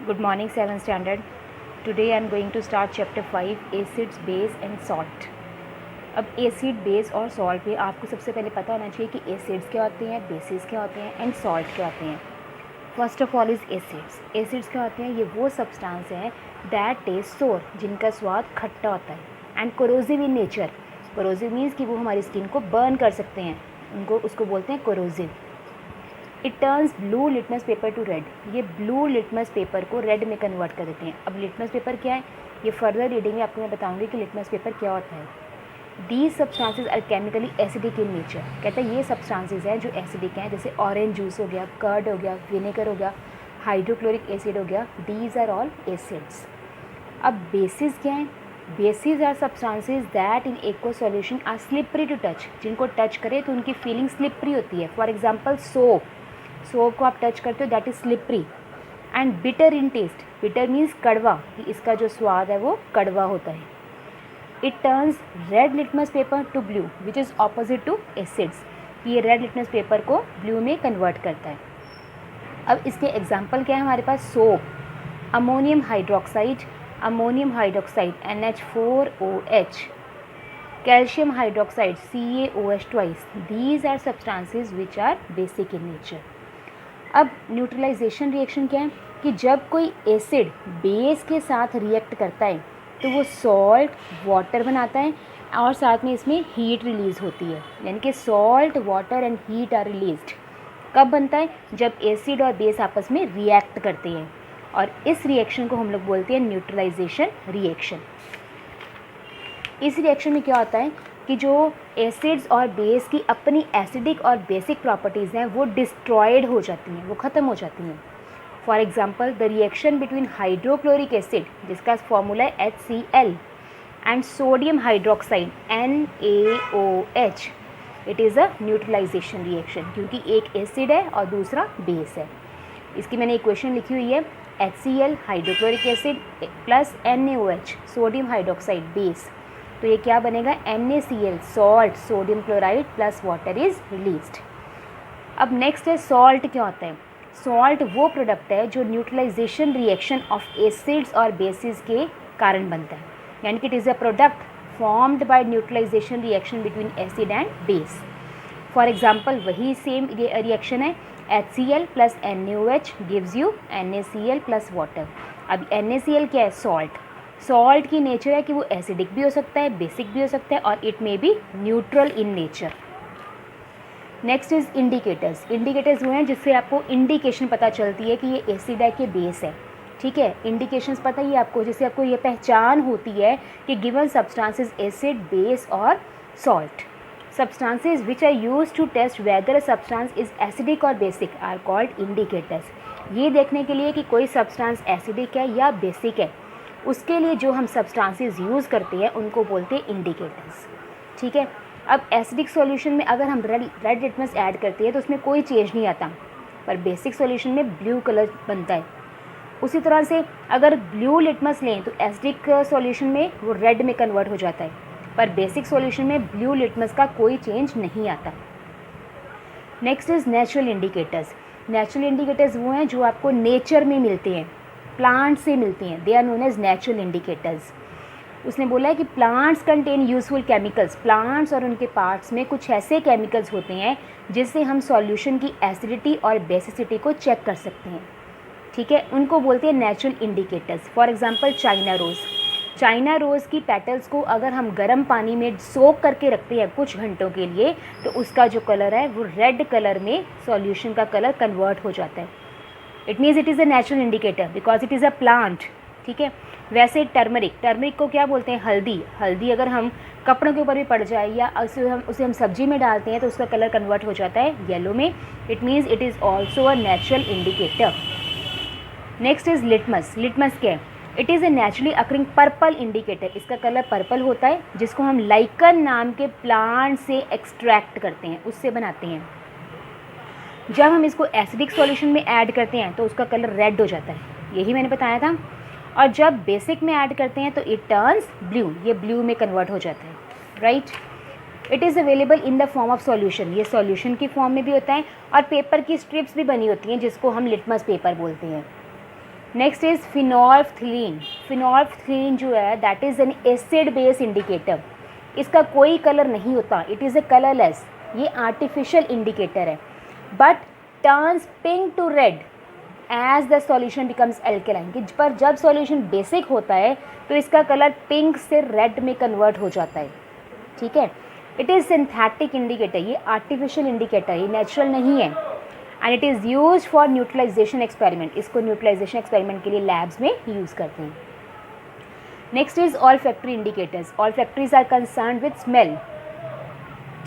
Good morning, 7th standard. Today I am going to start chapter 5 acids, base and salt. अब acid, base और salt में आपको सबसे पहले पता होना चाहिए कि एसिड्स क्या होते हैं, बेसिस क्या होते हैं एंड सॉल्ट क्या होते हैं. First of all is acids. Acids क्या होते हैं? ये वो सब्सटेंस हैं दैट टेस्ट सोर, जिनका स्वाद खट्टा होता है, and corrosive in nature. Corrosive means कि वो हमारी स्किन को बर्न कर सकते हैं, उसको बोलते हैं corrosive. It turns blue litmus paper to red. ये ब्लू लिटमस पेपर को रेड में कन्वर्ट कर देते हैं. अब लिटमस पेपर क्या है, ये फर्दर रीडिंग में आपको मैं बताऊंगी कि लिटमस पेपर क्या होता है. These substances are chemically acidic in nature. कहते हैं ये सब्सटेंसेज हैं जो एसिडिक हैं, जैसे ऑरेंज जूस हो गया, कर्ड हो गया, विनेगर हो गया, हाइड्रोक्लोरिक एसिड हो गया. These are all acids. अब बेसिस क्या है? Bases are substances that in aqua solution are slippery to touch. जिनको टच करें तो उनकी फीलिंग स्लिपरी होती है. For example soap. सोप को आप टच करते हो, that is slippery. And bitter in taste. Bitter means कड़वा, कि इसका जो स्वाद है वो कड़वा होता है. It turns red litmus paper to blue which is opposite to acids. ये रेड लिटमस पेपर को ब्लू में कन्वर्ट करता है. अब इसके एग्जाम्पल क्या है हमारे पास? Soap, ammonium hydroxide NH4OH, calcium hydroxide CaOH twice. These are substances which are basic in nature. अब न्यूट्रलाइजेशन रिएक्शन क्या है कि जब कोई एसिड बेस के साथ रिएक्ट करता है तो वो सॉल्ट, वाटर बनाता है और साथ में इसमें हीट रिलीज़ होती है. यानी कि salt, water and heat are released. कब बनता है? जब एसिड और बेस आपस में रिएक्ट करते हैं, और इस रिएक्शन को हम लोग बोलते हैं न्यूट्रलाइजेशन रिएक्शन. इस रिएक्शन में क्या होता है कि जो एसिड्स और बेस की अपनी एसिडिक और बेसिक प्रॉपर्टीज़ हैं वो डिस्ट्रॉयड हो जाती हैं, वो ख़त्म हो जाती हैं. For example the reaction between hydrochloric acid, जिसका फॉर्मूला है HCl, and sodium hydroxide NaOH. It is a neutralization reaction, क्योंकि एक एसिड है और दूसरा बेस है. इसकी मैंने इक्वेशन लिखी हुई है. HCl hydrochloric acid plus NaOH sodium hydroxide base. तो ये क्या बनेगा? NaCl salt, sodium chloride plus water is released. अब नेक्स्ट है सॉल्ट. क्या होता है? सॉल्ट वो प्रोडक्ट है जो न्यूट्रलाइजेशन रिएक्शन ऑफ एसिड्स और बेसिस के कारण बनता है. यानी कि it is a product formed by neutralization reaction between acid and base. For example वही सेम रिएक्शन है. HCl plus NaOH gives you NaCl plus water. अब NaCl क्या है? सॉल्ट. सॉल्ट की नेचर है कि वो एसिडिक भी हो सकता है, बेसिक भी हो सकता है, और it may be neutral in nature. Next is indicators. Indicators वो हैं जिससे आपको इंडिकेशन पता चलती है कि ये एसिड है कि बेस है. ठीक है, इंडिकेशंस पता ही आपको, जिससे आपको ये पहचान होती है कि गिवन सब्सटेंसेस एसिड, बेस और salt. Substances which are used to test whether a substance is acidic or basic are called indicators. ये देखने के लिए कि कोई सब्सटेंस एसिडिक है या बेसिक है, उसके लिए जो हम सब्सटेंसेस यूज़ करते हैं उनको बोलते हैं इंडिकेटर्स. ठीक है. अब एसिडिक सॉल्यूशन में अगर हम रेड लिटमस ऐड करते हैं तो उसमें कोई चेंज नहीं आता, पर बेसिक सॉल्यूशन में ब्लू कलर बनता है. उसी तरह से अगर ब्लू लिटमस लें तो एसिडिक सॉल्यूशन में वो रेड में कन्वर्ट हो जाता है, पर बेसिक सॉल्यूशन में ब्लू लिटमस का कोई चेंज नहीं आता. Next is natural indicators. Natural indicators वो हैं जो आपको नेचर में मिलते हैं, प्लांट से मिलते हैं. They are known as natural indicators. उसने बोला है कि plants contain useful chemicals. Plants और उनके पार्ट्स में कुछ ऐसे केमिकल्स होते हैं जिससे हम सॉल्यूशन की एसिडिटी और बेसिसिटी को चेक कर सकते हैं. ठीक है, उनको बोलते हैं natural indicators. For example China rose. China rose की पेटल्स को अगर हम गर्म पानी में सोक करके रखते हैं कुछ घंटों के लिए तो उसका जो कलर है वो रेड कलर में सॉल्यूशन का कलर कन्वर्ट हो जाता है. It means it is a natural indicator because it is a plant. ठीक है. वैसे टर्मरिक को क्या बोलते हैं? हल्दी. हल्दी अगर हम कपड़ों के ऊपर भी पड़ जाए या उसे हम सब्जी में डालते हैं तो उसका कलर कन्वर्ट हो जाता है येलो में. It means it is also a natural indicator. Next is litmus. Litmus क्या है? It is A naturally occurring purple indicator. इसका कलर पर्पल होता है, जिसको हम लाइकन नाम के प्लांट से एक्सट्रैक्ट करते हैं, उससे बनाते हैं. जब हम इसको एसिडिक सॉल्यूशन में ऐड करते हैं तो उसका कलर रेड हो जाता है, यही मैंने बताया था. और जब बेसिक में ऐड करते हैं तो इट टर्न्स ब्लू, ये ब्लू में कन्वर्ट हो जाता है. Right. It is available in the form of solution. ये सॉल्यूशन की फॉर्म में भी होता है और पेपर की स्ट्रिप्स भी बनी होती हैं जिसको हम लिटमस पेपर बोलते हैं. Next is फिनोल्फ्थलीन। फिनोल्फ्थलीन जो है that is an acid base indicator. इसका कोई कलर नहीं होता, इट इज़ ए कलरलेस, ये आर्टिफिशियल इंडिकेटर है, but turns pink to red as the solution becomes alkaline. कि पर जब सॉल्यूशन बेसिक होता है तो इसका कलर पिंक से रेड में कन्वर्ट हो जाता है, ठीक है। इट इज़ सिंथेटिक इंडिकेटर, ये आर्टिफिशियल इंडिकेटर, ये नेचुरल नहीं है, and it is use for neutralisation experiment. इसको न्यूट्रलाइजेशन एक्सपेरिमेंट के लिए लैब्स में यूज़ करते हैं। Next is olfactory indicators. Olfactories are concern with smell,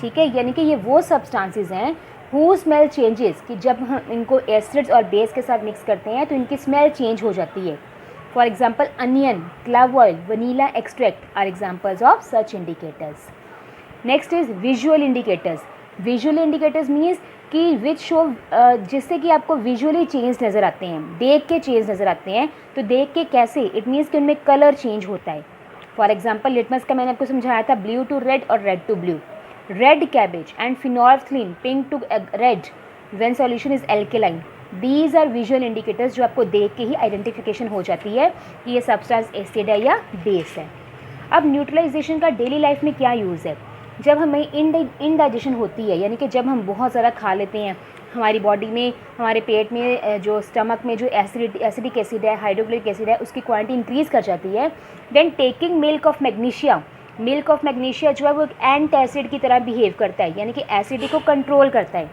ठीक है, यानी कि ये वो सब्सटेंसेस हैं हु स्मेल चेंजेस, कि जब हम इनको एसिड्स और बेस के साथ मिक्स करते हैं तो इनकी स्मेल चेंज हो जाती है। For example onion, clove oil, vanilla extract are examples of such indicators. Next is visual indicators. Visual indicators means कि विच शो, जिससे कि आपको विजुअली चेंज नज़र आते हैं, देख के चेंज नज़र आते हैं। तो देख के कैसे, इट मीन्स कि उनमें कलर चेंज होता है। फॉर एग्जाम्पल लिटमस का मैंने आपको समझाया था, ब्लू टू रेड और red to blue. Red cabbage and phenolphthalein pink to red when solution is alkaline. These are visual indicators जो आपको देख के ही आइडेंटिफिकेशन हो जाती है कि ये सब्सटेंस एसिड है या बेस है। अब न्यूट्रलाइजेशन का डेली लाइफ में क्या यूज़ है? जब हमें इनडाइजेशन होती है, यानी कि जब हम बहुत ज़्यादा खा लेते हैं, हमारी बॉडी में, हमारे पेट में, जो स्टमक में जो एसिडिक एसिड है, हाइड्रोक्लोरिक एसिड है, उसकी क्वांटिटी इंक्रीज़ कर जाती है। Then taking milk of magnesia, milk of magnesia जो है वो एक एंट एसिड की तरह बिहेव करता है, यानी कि एसिडिटी को कंट्रोल करता है।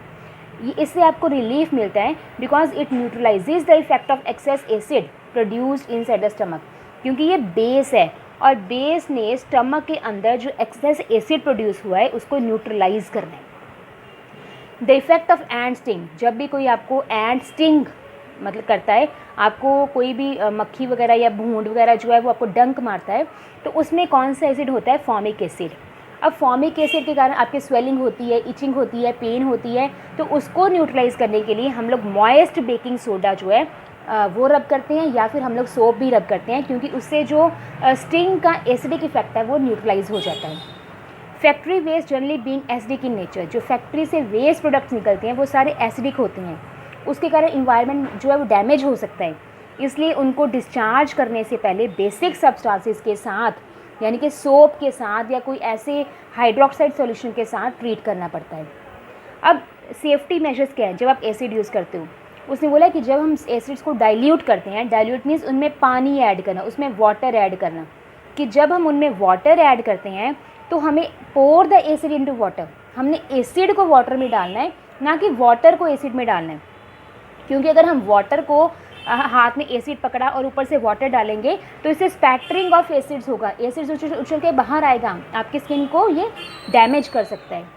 ये इससे आपको रिलीफ मिलता है because it न्यूट्रलाइजेज the effect of excess acid produced inside the stomach, क्योंकि ये बेस है और बेस ने स्टमक के अंदर जो एक्सेस एसिड प्रोड्यूस हुआ है उसको न्यूट्रलाइज करना है। The effect of ant sting, जब भी कोई आपको एंट स्टिंग मतलब करता है, आपको कोई भी मक्खी वगैरह या भूंड वगैरह जो है वो आपको डंक मारता है, तो उसमें कौन सा एसिड होता है? Formic acid. अब फॉर्मिक एसिड के कारण आपके स्वेलिंग होती है, इचिंग होती है, पेन होती है, तो उसको न्यूट्रलाइज करने के लिए हम लोग मॉइस्ट बेकिंग सोडा जो है वो रब करते हैं, या फिर हम लोग सोप भी रब करते हैं, क्योंकि उससे जो स्टिंग का एसिडिक इफेक्ट है वो न्यूट्रलाइज हो जाता है। Factory waste generally being acidic in nature, जो फैक्ट्री से वेस्ट प्रोडक्ट्स निकलते हैं वो सारे एसिडिक होते हैं, उसके कारण इन्वायरमेंट जो है वो डैमेज हो सकता है, इसलिए उनको डिस्चार्ज करने से पहले बेसिक सब्सटेंसेस के साथ, यानी कि सोप के साथ या कोई ऐसे हाइड्रोक्साइड सॉल्यूशन के साथ ट्रीट करना पड़ता है। अब सेफ्टी मेजर्स क्या है जब आप एसिड यूज़ करते हो? उसने बोला कि जब हम एसिड्स को डाइल्यूट करते हैं, डाइल्यूट मीन्स उनमें पानी ऐड करना, उसमें वाटर ऐड करना, कि जब हम उनमें वाटर ऐड करते हैं तो हमें pour the acid into water, हमने एसिड को वाटर में डालना है, ना कि वाटर को एसिड में डालना है। क्योंकि अगर हम वाटर को हाथ में एसिड पकड़ा और ऊपर से वाटर डालेंगे तो इससे स्पैटरिंग ऑफ एसिड्स होगा, एसिड्स उछल के बाहर आएगा, आपकी स्किन को ये डैमेज कर सकता है।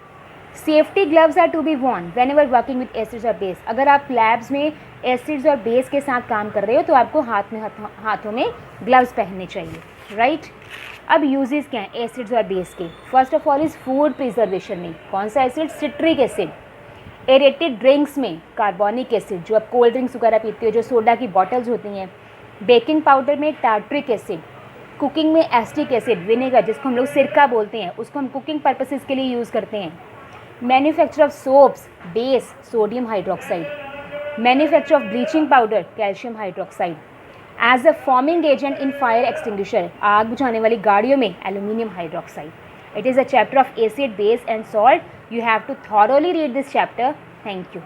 Safety gloves are to be worn whenever working with acids और बेस। अगर आप लैब्स में एसिड्स और बेस के साथ काम कर रहे हो तो आपको हाथों में ग्लव्स पहनने चाहिए, राइट। अब यूजेस क्या हैं एसिड्स और बेस के? First of all is food preservation में कौन सा acid? Citric acid. Aerated drinks में कार्बोनिक एसिड, जो आप कोल्ड ड्रिंक्स वगैरह पीते हो, जो सोडा की बॉटल्स होती हैं। बेकिंग पाउडर में टार्ट्रिक एसिड। कुकिंग में एस्टिक एसिड, विनेगर जिसको हम लोग सिरका बोलते हैं, उसको हम कुकिंग पर्पसेस के लिए यूज़ करते हैं। Manufacture of soaps, base sodium hydroxide. Manufacture of bleaching powder, calcium hydroxide. As a foaming agent in fire extinguisher, आग बुझाने वाली गाड़ियों में aluminium hydroxide. It is a chapter of acid, base and salt. You have to thoroughly read this chapter. Thank you.